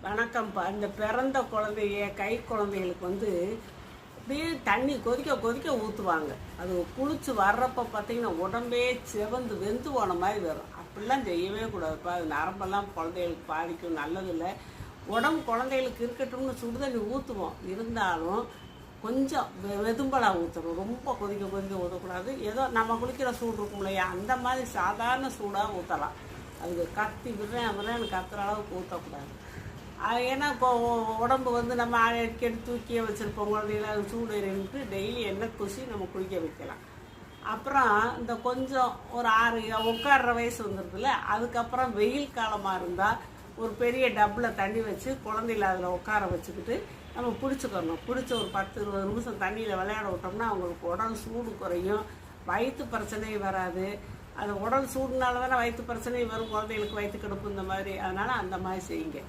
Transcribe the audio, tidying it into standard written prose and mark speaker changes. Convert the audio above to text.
Speaker 1: வணக்கம்ப்பா. இந்த பிறந்த குழந்தைய கை குழந்தைகளுக்கு அப்படியே தண்ணி கொதிக்க கொதிக்க ஊற்றுவாங்க. அது குளிச்சு வர்றப்ப பார்த்தீங்கன்னா உடம்பே செவந்து வெந்து போன மாதிரி வரும். அப்படிலாம் செய்யவே கூடாதுப்பா. அது நரம்பெல்லாம் குழந்தைகளுக்கு பாதிக்கும், நல்லதில்லை. உடம்பு குழந்தைகளுக்கு இருக்கட்டும்னு சுடுதண்ணி ஊற்றுவோம். இருந்தாலும் கொஞ்சம் வெதும்பலாக ஊற்றணும். ரொம்ப கொதிக்க கொதிக்க ஊற்றக்கூடாது. ஏதோ நம்ம குளிக்கிற சூடு இருக்கும் இல்லையா, அந்த மாதிரி சாதாரண சூடாக ஊற்றலாம். அதுக்கு கத்தி விடுறேன் கத்துற அளவுக்கு ஊற்றக்கூடாது. ஏன்னா இப்போ உடம்பு நம்ம அடிக்கடி தூக்கியே வச்சுருப்போம். குழந்தைங்கள சூடு எறிட்டு டெய்லி எண்ணெய் பூசி நம்ம குளிக்க வைக்கலாம். அப்புறம் இந்த கொஞ்சம் ஒரு 6 உட்கார்ற வயசு வந்துருக்குல்ல, அதுக்கப்புறம் வெயில் காலமாக இருந்தால் ஒரு பெரிய டப்பில் தண்ணி வச்சு குழந்தைங்கள அதில் உட்கார வச்சுக்கிட்டு நம்ம பிடிச்சிக்கணும். பிடிச்ச ஒரு 10-20 நிமிஷம் தண்ணியில் விளையாட விட்டோம்னா அவங்களுக்கு உடல் சூடு குறையும், வயிற்று பிரச்சனை வராது. அது உடல் சூடுனால தானே வயிற்று பிரச்சனை வரும், குழந்தைகளுக்கு வயிற்று கடுப்பு இந்த மாதிரி. அதனால் அந்த மாதிரி செய்யுங்க.